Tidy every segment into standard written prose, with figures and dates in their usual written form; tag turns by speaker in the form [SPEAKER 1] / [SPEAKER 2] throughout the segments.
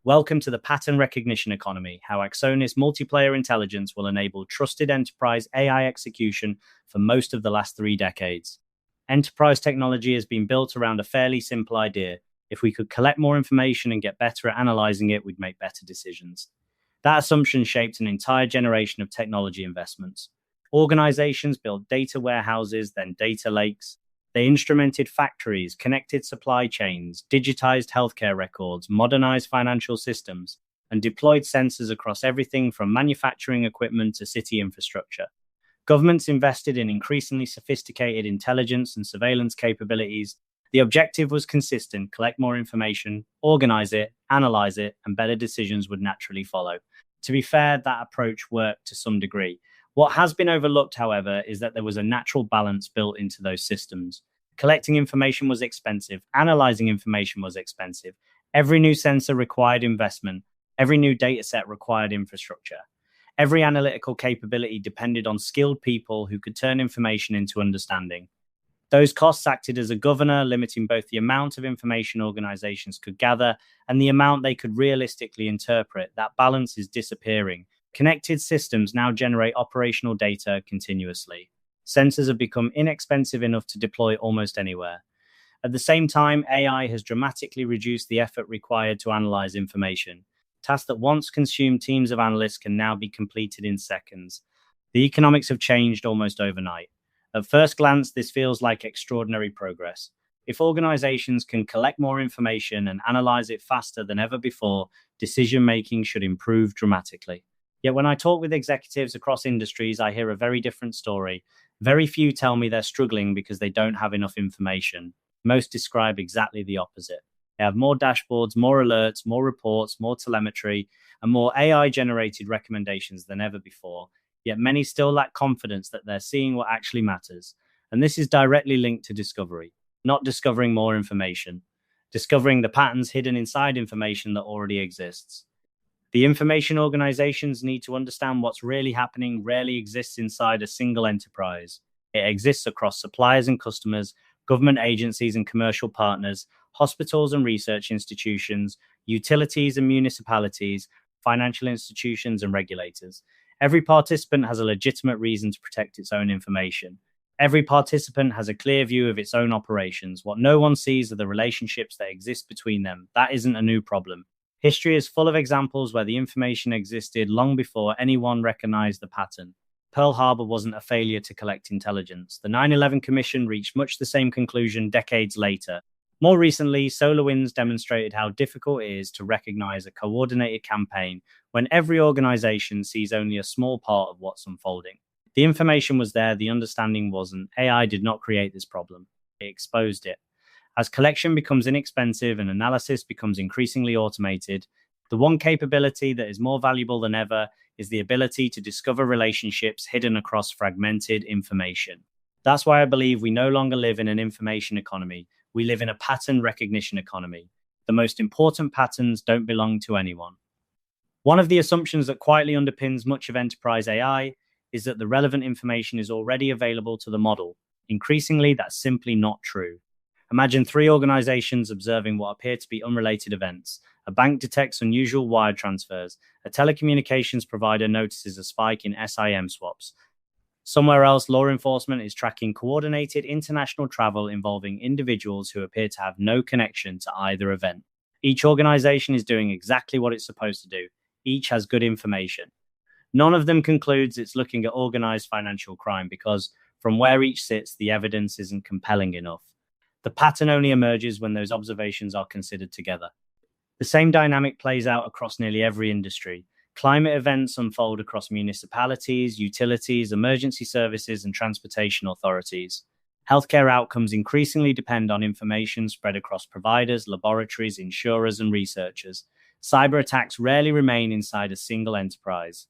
[SPEAKER 1] Welcome to the pattern recognition economy, how Axonis Multiplayer Intelligence will enable trusted enterprise AI execution for most of the last 3 decades. Enterprise technology has been built around a fairly simple idea. If we could collect more information and get better at analyzing it, we'd make better decisions. That assumption shaped an entire generation of technology investments. Organizations built data warehouses, then data lakes. They instrumented factories, connected supply chains, digitized healthcare records, modernized financial systems, and deployed sensors across everything from manufacturing equipment to city infrastructure. Governments invested in increasingly sophisticated intelligence and surveillance capabilities. The objective was consistent: collect more information, organize it, analyze it, and better decisions would naturally follow. To be fair, that approach worked to some degree. What has been overlooked, however, is that there was a natural balance built into those systems. Collecting information was expensive. Analyzing information was expensive. Every new sensor required investment. Every new data set required infrastructure. Every analytical capability depended on skilled people who could turn information into understanding. Those costs acted as a governor, limiting both the amount of information organizations could gather and the amount they could realistically interpret. That balance is disappearing. Connected systems now generate operational data continuously. Sensors have become inexpensive enough to deploy almost anywhere. At the same time, AI has dramatically reduced the effort required to analyze information. Tasks that once consumed teams of analysts can now be completed in seconds. The economics have changed almost overnight. At first glance, this feels like extraordinary progress. If organizations can collect more information and analyze it faster than ever before, decision-making should improve dramatically. Yet when I talk with executives across industries, I hear a very different story. Very few tell me they're struggling because they don't have enough information. Most describe exactly the opposite. They have more dashboards, more alerts, more reports, more telemetry, and more AI-generated recommendations than ever before. Yet many still lack confidence that they're seeing what actually matters. And this is directly linked to discovery. Not discovering more information. Discovering the patterns hidden inside information that already exists. The information organizations need to understand what's really happening rarely exists inside a single enterprise. It exists across suppliers and customers, government agencies and commercial partners, hospitals and research institutions, utilities and municipalities, financial institutions and regulators. Every participant has a legitimate reason to protect its own information. Every participant has a clear view of its own operations. What no one sees are the relationships that exist between them. That isn't a new problem. History is full of examples where the information existed long before anyone recognized the pattern. Pearl Harbor wasn't a failure to collect intelligence. The 9/11 Commission reached much the same conclusion decades later. More recently, SolarWinds demonstrated how difficult it is to recognize a coordinated campaign when every organization sees only a small part of what's unfolding. The information was there, the understanding wasn't. AI did not create this problem. It exposed it. As collection becomes inexpensive and analysis becomes increasingly automated, the one capability that is more valuable than ever is the ability to discover relationships hidden across fragmented information. That's why I believe we no longer live in an information economy. We live in a pattern recognition economy. The most important patterns don't belong to anyone. One of the assumptions that quietly underpins much of enterprise AI is that the relevant information is already available to the model. Increasingly, that's simply not true. Imagine 3 organizations observing what appear to be unrelated events. A bank detects unusual wire transfers. A telecommunications provider notices a spike in SIM swaps. Somewhere else, law enforcement is tracking coordinated international travel involving individuals who appear to have no connection to either event. Each organization is doing exactly what it's supposed to do. Each has good information. None of them concludes it's looking at organized financial crime because from where each sits, the evidence isn't compelling enough. The pattern only emerges when those observations are considered together. The same dynamic plays out across nearly every industry. Climate events unfold across municipalities, utilities, emergency services, and transportation authorities. Healthcare outcomes increasingly depend on information spread across providers, laboratories, insurers, and researchers. Cyber attacks rarely remain inside a single enterprise.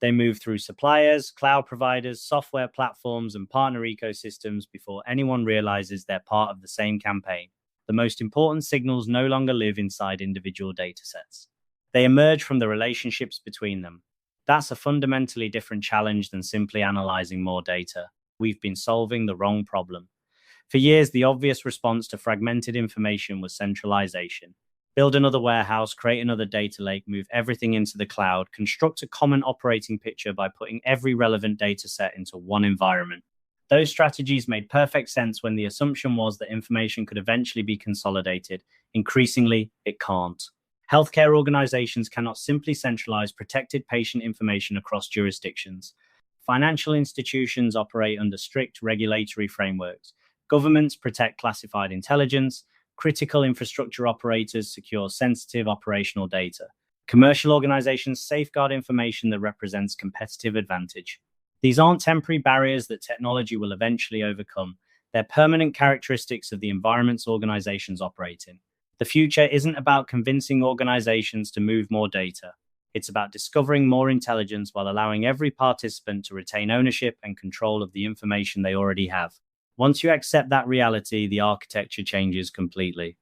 [SPEAKER 1] They move through suppliers, cloud providers, software platforms, and partner ecosystems before anyone realizes they're part of the same campaign. The most important signals no longer live inside individual datasets. They emerge from the relationships between them. That's a fundamentally different challenge than simply analyzing more data. We've been solving the wrong problem. For years, the obvious response to fragmented information was centralization. Build another warehouse, create another data lake, move everything into the cloud, construct a common operating picture by putting every relevant data set into one environment. Those strategies made perfect sense when the assumption was that information could eventually be consolidated. Increasingly, it can't. Healthcare organizations cannot simply centralize protected patient information across jurisdictions. Financial institutions operate under strict regulatory frameworks. Governments protect classified intelligence. Critical infrastructure operators secure sensitive operational data. Commercial organizations safeguard information that represents competitive advantage. These aren't temporary barriers that technology will eventually overcome. They're permanent characteristics of the environments organizations operate in. The future isn't about convincing organizations to move more data. It's about discovering more intelligence while allowing every participant to retain ownership and control of the information they already have. Once you accept that reality, the architecture changes completely.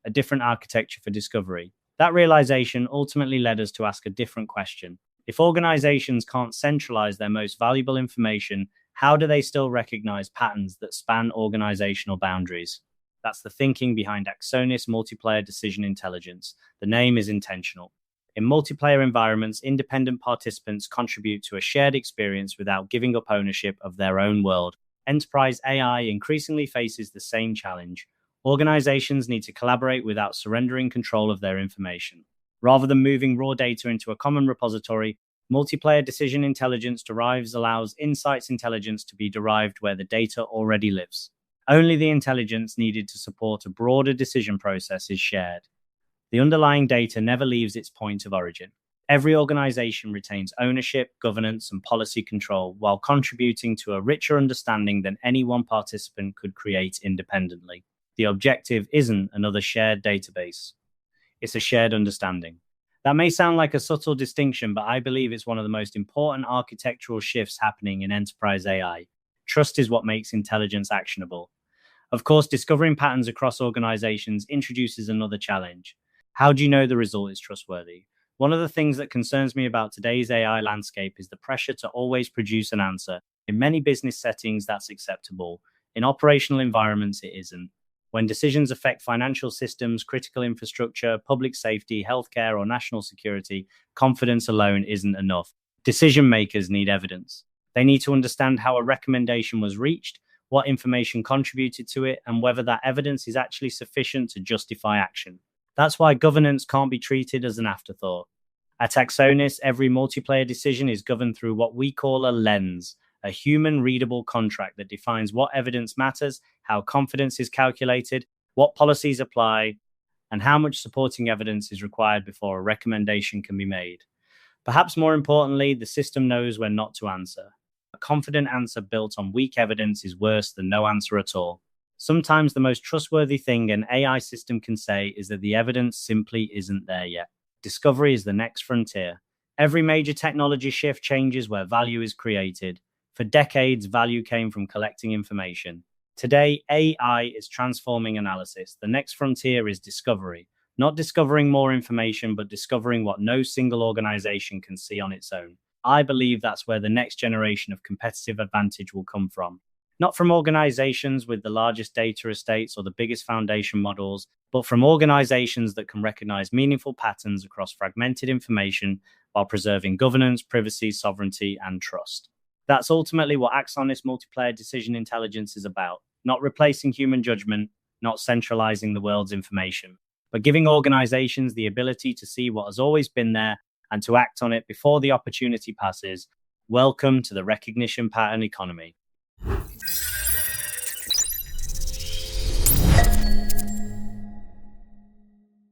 [SPEAKER 1] A different architecture for discovery. That realization ultimately led us to ask a different question. If organizations can't centralize their most valuable information, how do they still recognize patterns that span organizational boundaries? That's the thinking behind Axonis Multiplayer Decision Intelligence. The name is intentional. In multiplayer environments, independent participants contribute to a shared experience without giving up ownership of their own world. Enterprise AI increasingly faces the same challenge. Organizations need to collaborate without surrendering control of their information. Rather than moving raw data into a common repository, multiplayer decision intelligence allows insights intelligence to be derived where the data already lives. Only the intelligence needed to support a broader decision process is shared. The underlying data never leaves its point of origin. Every organization retains ownership, governance, and policy control while contributing to a richer understanding than any one participant could create independently. The objective isn't another shared database. It's a shared understanding. That may sound like a subtle distinction, but I believe it's one of the most important architectural shifts happening in enterprise AI. Trust is what makes intelligence actionable. Of course, discovering patterns across organizations introduces another challenge. How do you know the result is trustworthy? One of the things that concerns me about today's AI landscape is the pressure to always produce an answer. In many business settings, that's acceptable. In operational environments, it isn't. When decisions affect financial systems, critical infrastructure, public safety, healthcare, or national security, confidence alone isn't enough. Decision makers need evidence. They need to understand how a recommendation was reached, what information contributed to it, and whether that evidence is actually sufficient to justify action. That's why governance can't be treated as an afterthought. At Axonis, every multiplayer decision is governed through what we call a lens, a human-readable contract that defines what evidence matters, how confidence is calculated, what policies apply, and how much supporting evidence is required before a recommendation can be made. Perhaps more importantly, the system knows when not to answer. A confident answer built on weak evidence is worse than no answer at all. Sometimes the most trustworthy thing an AI system can say is that the evidence simply isn't there yet. Discovery is the next frontier. Every major technology shift changes where value is created. For decades, value came from collecting information. Today, AI is transforming analysis. The next frontier is discovery. Not discovering more information, but discovering what no single organization can see on its own. I believe that's where the next generation of competitive advantage will come from. Not from organizations with the largest data estates or the biggest foundation models, but from organizations that can recognize meaningful patterns across fragmented information while preserving governance, privacy, sovereignty, and trust. That's ultimately what Axonis Multiplayer Decision Intelligence is about. Not replacing human judgment, not centralizing the world's information, but giving organizations the ability to see what has always been there and to act on it before the opportunity passes. Welcome to the recognition pattern economy.